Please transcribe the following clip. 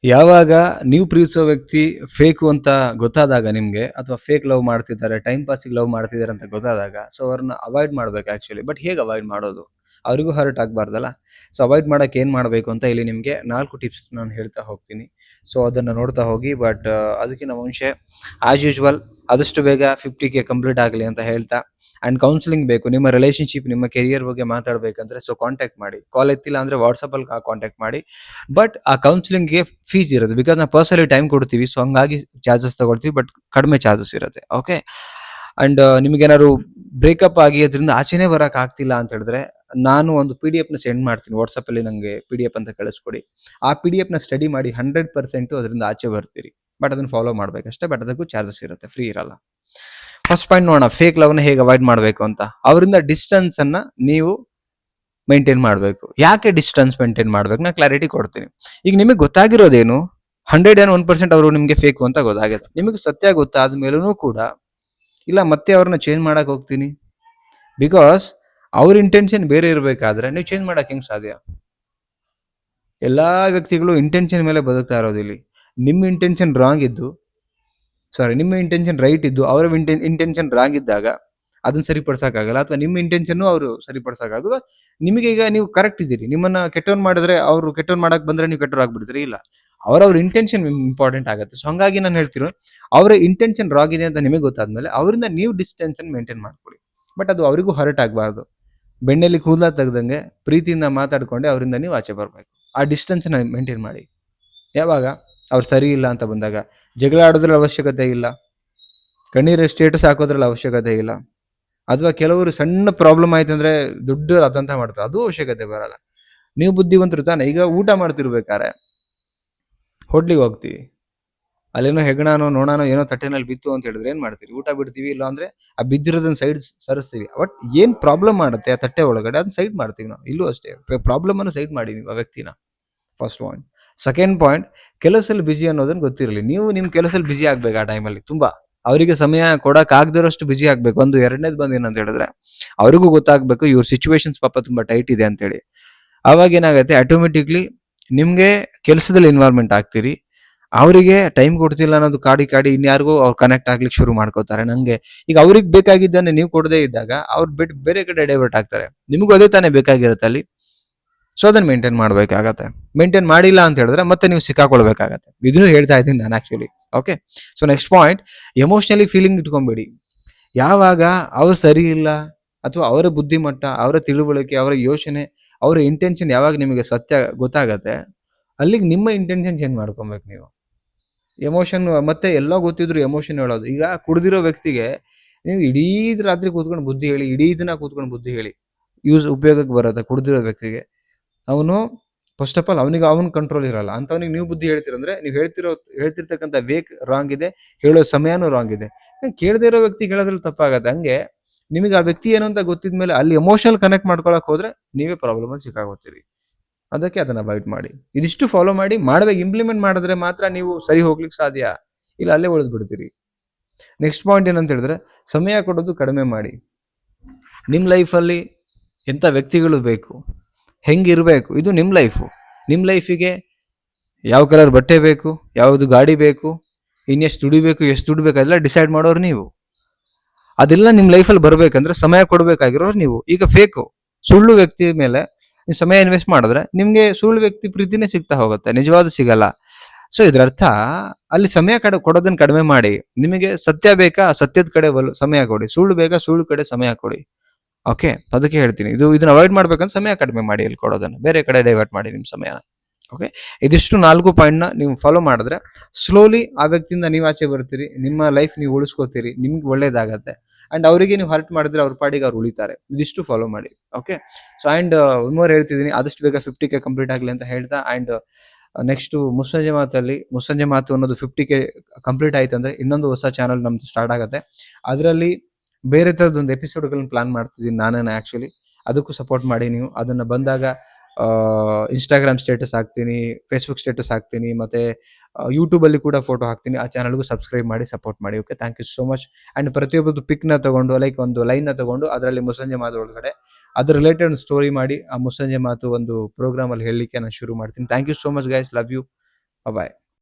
ಯಾವಾಗ ನೀವು ಪ್ರೀತಿಸೋ ವ್ಯಕ್ತಿ ಫೇಕು ಅಂತ ಗೊತ್ತಾದಾಗ ನಿಮಗೆ, ಅಥವಾ ಫೇಕ್ ಲವ್ ಮಾಡ್ತಿದ್ದಾರೆ, ಟೈಮ್ ಪಾಸಿಗೆ ಲವ್ ಮಾಡ್ತಿದ್ದಾರೆ ಅಂತ ಗೊತ್ತಾದಾಗ, ಸೊ ಅವ್ರನ್ನ ಅವಾಯ್ಡ್ ಮಾಡ್ಬೇಕು ಆ್ಯಕ್ಚುಲಿ. ಬಟ್ ಹೇಗೆ ಅವಾಯ್ಡ್ ಮಾಡೋದು? ಅವರಿಗೂ ಹರ್ಟ್ ಆಗಬಾರ್ದಲ್ಲ. ಸೊ ಅವಾಯ್ಡ್ ಮಾಡೋಕ್ಕೆ ಏನು ಮಾಡಬೇಕು ಅಂತ ಇಲ್ಲಿ ನಿಮಗೆ 4 ಟಿಪ್ಸ್ ನಾನು ಹೇಳ್ತಾ ಹೋಗ್ತೀನಿ. ಸೊ ಅದನ್ನು ನೋಡ್ತಾ ಹೋಗಿ. ಬಟ್ ಅದಕ್ಕಿಂತ ಮುಂಚೆ ಆ್ಯಸ್ ಯೂಶ್ವಲ್ ಆದಷ್ಟು ಬೇಗ 50K ಕಂಪ್ಲೀಟ್ ಆಗಲಿ ಅಂತ ಹೇಳ್ತಾ, ಆ್ಯಂಡ್ ಕೌನ್ಸಿಲಿಂಗ್ ಬೇಕು. ನಿಮ್ಮ ರಿಲೇಷನ್ಶಿಪ್, ನಿಮ್ಮ ಕೆರಿಯರ್ ಬಗ್ಗೆ ಮಾತಾಡಬೇಕಂದ್ರೆ ಸೊ ಕಾಂಟ್ಯಾಕ್ಟ್ ಮಾಡಿ. ಕಾಲ್ ಎತ್ತಿಲ್ಲ ಅಂದರೆ ವಾಟ್ಸಪ್ಪಲ್ಲಿ ಕಾಂಟ್ಯಾಕ್ಟ್ ಮಾಡಿ. ಬಟ್ ಆ ಕೌನ್ಸಿಲಿಂಗ್ಗೆ ಫೀಸ್ ಇರುತ್ತೆ. ಬಿಕಾಸ್ ನಾವು ಪರ್ಸನಲಿ ಟೈಮ್ ಕೊಡ್ತೀವಿ, ಸೊ ಹಂಗಾಗಿ ಚಾರ್ಜಸ್ ತಗೊಳ್ತೀವಿ. ಬಟ್ ಕಡಿಮೆ ಚಾರ್ಜಸ್ ಇರುತ್ತೆ. ಓಕೆ. ಆ್ಯಂಡ್ ನಿಮಗೇನಾದ್ರು ಬ್ರೇಕಪ್ ಆಗಿ ಅದರಿಂದ ಆಚೆನೇ ಬರೋಕೆ ಆಗ್ತಿಲ್ಲ ಅಂತ ಹೇಳಿದ್ರೆ, ನಾನು ಒಂದು PDF ಸೆಂಡ್ ಮಾಡ್ತೀನಿ. ವಾಟ್ಸಪ್ಪಲ್ಲಿ ನನಗೆ PDF ಅಂತ ಕಳಿಸ್ಕೊಡಿ. ಆ PDF ಸ್ಟಡಿ ಮಾಡಿ 100% ಅದರಿಂದ ಆಚೆ ಬರ್ತೀರಿ. ಬಟ್ ಅದನ್ನು ಫಾಲೋ ಮಾಡಬೇಕಷ್ಟೇ. ಬಟ್ ಅದಕ್ಕೂ ಚಾರ್ಜಸ್ ಇರುತ್ತೆ, ಫ್ರೀ ಇರಲ್ಲ. ಫಸ್ಟ್ ಪಾಯಿಂಟ್ ನೋಡೋಣ, ಫೇಕ್ ಲವ್ನ ಹೇಗೆ ಅವಾಯ್ಡ್ ಮಾಡಬೇಕು ಅಂತ. ಅವರಿಂದ ಡಿಸ್ಟೆನ್ಸನ್ನು ನೀವು ಮೇಂಟೈನ್ ಮಾಡಬೇಕು. ಯಾಕೆ ಡಿಸ್ಟೆನ್ಸ್ ಮೇಂಟೈನ್ ಮಾಡಬೇಕು, ನಾನು ಕ್ಲಾರಿಟಿ ಕೊಡ್ತೀನಿ. ಈಗ ನಿಮಗೆ ಗೊತ್ತಾಗಿರೋದೇನು, 101% ಅವರು ನಿಮಗೆ ಫೇಕು ಅಂತ ಗೊತ್ತಾಗಿದೆ. ನಿಮಗೆ ಸತ್ಯ ಗೊತ್ತಾದ ಮೇಲೂ ಕೂಡ ಇಲ್ಲ ಮತ್ತೆ ಅವ್ರನ್ನ ಚೇಂಜ್ ಮಾಡಕ್ಕೆ ಹೋಗ್ತೀನಿ. ಬಿಕಾಸ್ ಅವ್ರ ಇಂಟೆನ್ಷನ್ ಬೇರೆ ಇರಬೇಕಾದ್ರೆ ನೀವು ಚೇಂಜ್ ಮಾಡಕ್ಕೆ ಹೆಂಗೆ ಸಾಧ್ಯ? ಎಲ್ಲಾ ವ್ಯಕ್ತಿಗಳು ಇಂಟೆನ್ಷನ್ ಮೇಲೆ ಬದುಕ್ತಾ ಇರೋದಿಲ್ಲ. ನಿಮ್ಮ ಇಂಟೆನ್ಷನ್ ರಾಂಗ್ ಇದ್ದು, ನಿಮ್ಮ ಇಂಟೆನ್ಷನ್ ರೈಟ್ ಇದ್ದು ಅವರ ಇಂಟೆನ್ಷನ್ ರಾಂಗ್ ಇದ್ದಾಗ ಅದನ್ನ ಸರಿಪಡಿಸೋಕ್ಕಾಗಲ್ಲ. ಅಥವಾ ನಿಮ್ಮ ಇಂಟೆನ್ಷನ್ನು ಅವರು ಸರಿಪಡಿಸೋಕ್ಕಾಗಲ್ಲ. ನಿಮಗೆ ಈಗ ನೀವು ಕರೆಕ್ಟ್ ಇದ್ದೀರಿ, ನಿಮ್ಮನ್ನ ಕೆಟ್ಟವನ್ ಮಾಡಿದ್ರೆ, ಅವರು ಕೆಟ್ಟವನ್ ಮಾಡಕ್ ಬಂದ್ರೆ ನೀವು ಕೆಟ್ಟವ್ರಾಗ್ಬಿಡ್ತೀರಿ. ಇಲ್ಲ, ಅವ್ರ ಇಂಟೆನ್ಷನ್ ಇಂಪಾರ್ಟೆಂಟ್ ಆಗುತ್ತೆ. ಸೊ ಹಂಗಾಗಿ ನಾನು ಹೇಳ್ತಿರೋ, ಅವರ ಇಂಟೆನ್ಷನ್ ರಾಂಗ್ ಇದೆ ಅಂತ ನಿಮಗೆ ಗೊತ್ತಾದ್ಮೇಲೆ ಅವರಿಂದ ನೀವು ಡಿಸ್ಟೆನ್ಸ್ ಮೇಂಟೈನ್ ಮಾಡ್ಕೊಳ್ಳಿ. ಬಟ್ ಅದು ಅವರಿಗೂ ಹರ್ಟ್ ಆಗಬಾರ್ದು. ಬೆಣ್ಣೆಲಿ ಕೂದಲ ತೆಗ್ದಂಗೆ ಪ್ರೀತಿಯಿಂದ ಮಾತಾಡ್ಕೊಂಡೆ ಅವರಿಂದ ನೀವು ಆಚೆ ಬರಬೇಕು. ಆ ಡಿಸ್ಟೆನ್ಸ್ ಮೇಂಟೈನ್ ಮಾಡಿ. ಯಾವಾಗ ಅವ್ರು ಸರಿ ಇಲ್ಲ ಅಂತ ಬಂದಾಗ ಜಗಳ ಆಡೋದ್ರಲ್ಲಿ ಅವಶ್ಯಕತೆ ಇಲ್ಲ, ಕಣ್ಣೀರ ಸ್ಟೇಟಸ್ ಹಾಕೋದ್ರಲ್ಲಿ ಅವಶ್ಯಕತೆ ಇಲ್ಲ, ಅಥವಾ ಕೆಲವರು ಸಣ್ಣ ಪ್ರಾಬ್ಲಮ್ ಆಯ್ತು ಅಂದ್ರೆ ದೊಡ್ಡ ಅದಂತ ಮಾಡ್ತಾರೆ, ಅದು ಅವಶ್ಯಕತೆ ಬರಲ್ಲ. ನೀವು ಬುದ್ಧಿವಂತರು ತಾನೆ. ಈಗ ಊಟ ಮಾಡ್ತಿರ್ಬೇಕಾರೆ ಹೋಟ್ಲಿಗೆ ಹೋಗ್ತೀವಿ, ಅಲ್ಲೇನೋ ಹೆಗ್ಣನೋ ನೋಣನೋ ಏನೋ ತಟ್ಟೆನಲ್ಲಿ ಬಿತ್ತು ಅಂತ ಹೇಳಿದ್ರೆ ಏನ್ ಮಾಡ್ತೀವಿ? ಊಟ ಬಿಡ್ತೀವಿ. ಇಲ್ಲ ಅಂದ್ರೆ ಆ ಬಿದ್ದಿರೋದನ್ನ ಸೈಡ್ ಸರಿಸ್ತೀವಿ. ಬಟ್ ಏನ್ ಪ್ರಾಬ್ಲಮ್ ಮಾಡುತ್ತೆ ಆ ತಟ್ಟೆ ಒಳಗಡೆ ಅದನ್ನ ಸೈಡ್ ಮಾಡ್ತೀವಿ ನಾವು. ಇಲ್ಲೂ ಅಷ್ಟೇ, ಪ್ರಾಬ್ಲಮ್ ಅನ್ನು ಸೈಡ್ ಮಾಡಿ ನೀವು ಆ ವ್ಯಕ್ತಿನ. First point. ಸೆಕೆಂಡ್ ಪಾಯಿಂಟ್, ಕೆಲಸದಲ್ಲಿ ಬಿಜಿ ಅನ್ನೋದನ್ನ ಗೊತ್ತಿರಲಿ. ನೀವು ನಿಮ್ ಕೆಲಸದಲ್ಲಿ ಬಿಜಿ ಆಗ್ಬೇಕು. ಆ ಟೈಮಲ್ಲಿ ತುಂಬಾ ಅವರಿಗೆ ಸಮಯ ಕೊಡಕ್ ಆಗದಿರೋಷ್ಟು ಬಿಜಿ ಆಗ್ಬೇಕು. ಒಂದು ಎರಡನೇದು ಬಂದು ಏನಂತ ಹೇಳಿದ್ರೆ, ಅವ್ರಿಗೂ ಗೊತ್ತಾಗ್ಬೇಕು ಇವ್ರ ಸಿಚುವೇಶನ್ಸ್ ಪಾಪ ತುಂಬಾ ಟೈಟ್ ಇದೆ ಅಂತೇಳಿ. ಅವಾಗ ಏನಾಗುತ್ತೆ, ಆಟೋಮೆಟಿಕ್ಲಿ ನಿಮ್ಗೆ ಕೆಲಸದಲ್ಲಿ ಇನ್ವಾಲ್ವ್ಮೆಂಟ್ ಆಗ್ತೀರಿ. ಅವರಿಗೆ ಟೈಮ್ ಕೊಡ್ತಿಲ್ಲ ಅನ್ನೋದು ಕಾಡಿ ಇನ್ಯಾರಿಗೂ ಅವ್ರು ಕನೆಕ್ಟ್ ಆಗ್ಲಿಕ್ಕೆ ಶುರು ಮಾಡ್ಕೋತಾರೆ. ನಂಗೆ ಈಗ ಅವ್ರಿಗೆ ಬೇಕಾಗಿದ್ದಾನೆ ನೀವು ಕೊಡದೇ ಇದ್ದಾಗ ಅವ್ರು ಬಿಟ್ಟು ಬೇರೆ ಕಡೆ ಡೈವರ್ಟ್ ಆಗ್ತಾರೆ. ನಿಮಗೂ ಅದೇ ತಾನೇ ಬೇಕಾಗಿರುತ್ತೆ ಅಲ್ಲಿ. ಸೊ ಅದನ್ನ ಮೇಂಟೈನ್ ಮಾಡ್ಬೇಕಾಗತ್ತೆ. ಮೇಂಟೈನ್ ಮಾಡಿಲ್ಲ ಅಂತ ಹೇಳಿದ್ರೆ ಮತ್ತೆ ನೀವು ಸಿಕ್ಕಾಕೊಳ್ಬೇಕಾಗತ್ತೆ. ಇದನ್ನು ಹೇಳ್ತಾ ಇದ್ದೀನಿ ನಾನು actually. Okay. So next point, emotionally feeling ಇಟ್ಕೊಂಬೇಡಿ. ಯಾವಾಗ ಅವ್ರು ಸರಿ ಇಲ್ಲ, ಅಥವಾ ಅವರ ಬುದ್ಧಿಮಟ್ಟ, ಅವರ ತಿಳುವಳಿಕೆ, ಅವರ ಯೋಚನೆ, ಅವರ ಇಂಟೆನ್ಷನ್ ಯಾವಾಗ ನಿಮಗೆ ಸತ್ಯ ಗೊತ್ತಾಗತ್ತೆ, ಅಲ್ಲಿಗೆ ನಿಮ್ಮ ಇಂಟೆನ್ಷನ್ ಚೇಂಜ್ ಮಾಡ್ಕೊಬೇಕು ನೀವು. ಎಮೋಷನ್ ಮತ್ತೆ ಎಲ್ಲ ಗೊತ್ತಿದ್ರು ಎಮೋಷನ್ ಹೇಳೋದು. ಈಗ ಕುಡ್ದಿರೋ ವ್ಯಕ್ತಿಗೆ ನೀವು ಇಡೀ ರಾತ್ರಿ ಕೂತ್ಕೊಂಡು ಬುದ್ಧಿ ಹೇಳಿ, ಇಡೀ ದಿನ ಕೂತ್ಕೊಂಡು ಬುದ್ಧಿ ಹೇಳಿ, ಉಪಯೋಗಕ್ಕೆ ಬರುತ್ತೆ ಕುಡ್ದಿರೋ ವ್ಯಕ್ತಿಗೆ. ಅವನು ಫಸ್ಟ್ ಆಫ್ ಆಲ್ ಅವನ ಕಂಟ್ರೋಲ್ ಇರಲ್ಲ. ಅಂತವನಿಗೆ ನೀವು ಬುದ್ಧಿ ಹೇಳ್ತೀರಂದ್ರೆ ನೀವು ಹೇಳ್ತಿರ್ತಕ್ಕಂಥ ವೇಕ್ ರಾಂಗ್ ಇದೆ, ಹೇಳೋ ಸಮಯನೂ ರಾಂಗ್ ಇದೆ. ಕೇಳದೇ ಇರೋ ವ್ಯಕ್ತಿ ಹೇಳೋದ್ರಲ್ಲಿ ತಪ್ಪಾಗತ್ತೆ. ಹಂಗೆ ನಿಮಗೆ ಆ ವ್ಯಕ್ತಿ ಏನು ಅಂತ ಗೊತ್ತಿದ್ಮೇಲೆ ಅಲ್ಲಿ ಎಮೋಷನಲ್ ಕನೆಕ್ಟ್ ಮಾಡ್ಕೊಳಕ್ ಹೋದ್ರೆ ನೀವೇ ಪ್ರಾಬ್ಲಮ್ ಅಲ್ಲಿ ಸಿಕ್ಕಾಗೋತೀರಿ. ಅದಕ್ಕೆ ಅದನ್ನ ಅವಾಯ್ಡ್ ಮಾಡಿ. ಇದಿಷ್ಟು ಫಾಲೋ ಮಾಡಿ ಇಂಪ್ಲಿಮೆಂಟ್ ಮಾಡಿದ್ರೆ ಮಾತ್ರ ನೀವು ಸರಿ ಹೋಗ್ಲಿಕ್ಕೆ ಸಾಧ್ಯ. ಇಲ್ಲ ಅಲ್ಲೇ ಉಳಿದ್ ಬಿಡ್ತೀರಿ. ನೆಕ್ಸ್ಟ್ ಪಾಯಿಂಟ್ ಏನಂತ ಹೇಳಿದ್ರೆ, ಸಮಯ ಕೊಡೋದು ಕಡಿಮೆ ಮಾಡಿ. ನಿಮ್ ಲೈಫಲ್ಲಿ ಎಂತ ವ್ಯಕ್ತಿಗಳು ಬೇಕು, ಹೆಂಗಿರ್ಬೇಕು, ಇದು ನಿಮ್ಮ ಲೈಫು. ನಿಮ್ಮ ಲೈಫಿಗೆ ಯಾವ ಕಲರ್ ಬಟ್ಟೆ ಬೇಕು, ಯಾವುದು ಗಾಡಿ ಬೇಕು, ಇನ್ನೆಷ್ಟು ದುಡಿಬೇಕು, ಎಷ್ಟು ದುಡ್ಬೇಕು, ಅದೆಲ್ಲ ಡಿಸೈಡ್ ಮಾಡೋರು ನೀವು. ಅದೆಲ್ಲ ನಿಮ್ಮ ಲೈಫಲ್ಲಿ ಬರ್ಬೇಕಂದ್ರೆ ಸಮಯ ಕೊಡ್ಬೇಕಾಗಿರೋರು ನೀವು. ಈಗ ಫೇಕು ಸುಳ್ಳು ವ್ಯಕ್ತಿ ಮೇಲೆ ನೀವು ಸಮಯ ಇನ್ವೆಸ್ಟ್ ಮಾಡಿದ್ರೆ ನಿಮ್ಗೆ ಸುಳ್ಳು ವ್ಯಕ್ತಿ ಪ್ರೀತಿನೇ ಸಿಗ್ತಾ ಹೋಗುತ್ತೆ, ನಿಜವಾದ ಸಿಗಲ್ಲ. ಸೊ ಇದ್ರ ಅರ್ಥ ಅಲ್ಲಿ ಸಮಯ ಕೊಡೋದನ್ನ ಕಡಿಮೆ ಮಾಡಿ. ನಿಮಗೆ ಸತ್ಯ ಬೇಕಾ, ಸತ್ಯದ ಕಡೆ ಸಮಯ ಕೊಡಿ. ಸುಳ್ಳು ಬೇಕಾ, ಸುಳ್ಳು ಕಡೆ ಸಮಯ ಕೊಡಿ. ಓಕೆ, ಅದಕ್ಕೆ ಹೇಳ್ತೀನಿ, ಇದನ್ನ ಅವಾಯ್ಡ್ ಮಾಡ್ಬೇಕಂದ್ರೆ ಸಮಯ ಕಡಿಮೆ ಮಾಡಿ ಇಲ್ಲಿ ಕೊಡೋದನ್ನ, ಬೇರೆ ಕಡೆ ಡೈವರ್ಟ್ ಮಾಡಿ ನಿಮ್ಮ ಸಮಯನ. ಓಕೆ, ಇದಿಷ್ಟು 4 ಪಾಯಿಂಟ್ನ ನೀವು ಫಾಲೋ ಮಾಡಿದ್ರೆ ಸ್ಲೋಲಿ ಆ ವ್ಯಕ್ತಿಯಿಂದ ನೀವು ಆಚೆ ಬರ್ತೀರಿ. ನಿಮ್ಮ ಲೈಫ್ ನೀವು ಉಳಿಸ್ಕೋತೀರಿ, ನಿಮ್ಗೆ ಒಳ್ಳೇದಾಗತ್ತೆ. ಅಂಡ್ ಅವರಿಗೆ ನೀವು ಹರ್ಟ್ ಮಾಡಿದ್ರೆ ಅವ್ರ ಪಾಡಿಗೆ ಅವ್ರು ಉಳಿತಾರೆ. ಇದಿಷ್ಟು ಫಾಲೋ ಮಾಡಿ. ಓಕೆ. ಸೊ ಅಂಡ್ ಇನ್ನೊಂದು ಹೇಳ್ತಿದ್ದೀನಿ, ಆದಷ್ಟು ಬೇಗ 50K ಕಂಪ್ಲೀಟ್ ಆಗಲಿ ಅಂತ ಹೇಳ್ತಾ, ಅಂಡ್ ನೆಕ್ಸ್ಟ್ ಮುಸ್ಸಂಜೆ ಮಾತು ಅನ್ನೋದು 50K ಕಂಪ್ಲೀಟ್ ಆಯ್ತು ಅಂದ್ರೆ ಇನ್ನೊಂದು ಹೊಸ ಚಾನಲ್ ನಮ್ದು ಸ್ಟಾರ್ಟ್ ಆಗುತ್ತೆ. ಅದರಲ್ಲಿ ಬೇರೆ ಥರದೊಂದು ಎಪಿಸೋಡ್ಗಳನ್ನ ಪ್ಲಾನ್ ಮಾಡ್ತಿದ್ದೀನಿ ನಾನೇನೆ ಆ್ಯಕ್ಚುಲಿ. ಅದಕ್ಕೂ ಸಪೋರ್ಟ್ ಮಾಡಿ ನೀವು. ಅದನ್ನು ಬಂದಾಗ ಇನ್ಸ್ಟಾಗ್ರಾಮ್ ಸ್ಟೇಟಸ್ ಹಾಕ್ತೀನಿ, ಫೇಸ್ಬುಕ್ ಸ್ಟೇಟಸ್ ಹಾಕ್ತೀನಿ, ಮತ್ತು ಯೂಟ್ಯೂಬಲ್ಲಿ ಕೂಡ ಫೋಟೋ ಹಾಕ್ತೀನಿ. ಆ ಚಾನಲ್ಗೂ ಸಬ್ಸ್ಕ್ರೈಬ್ ಮಾಡಿ ಸಪೋರ್ಟ್ ಮಾಡಿ. Okay, thank you so much. And ಪ್ರತಿಯೊಬ್ಬರದ್ದು ಪಿಕ್ನ ತೊಗೊಂಡು, ಲೈಕ್ ಒಂದು ಲೈನ್ನ ತೊಗೊಂಡು ಅದರಲ್ಲಿ ಮುಸ್ಸಂಜೆ ಮಾತು ಒಳಗಡೆ ಅದ್ರ ರಿಲೇಟೆಡ್ ಸ್ಟೋರಿ ಮಾಡಿ ಆ ಮುಸ್ಸಂಜೆ ಮಾತು ಒಂದು ಪ್ರೋಗ್ರಾಮಲ್ಲಿ ಹೇಳಲಿಕ್ಕೆ ನಾನು ಶುರು ಮಾಡ್ತೀನಿ. Thank you so much guys, love you. Bye.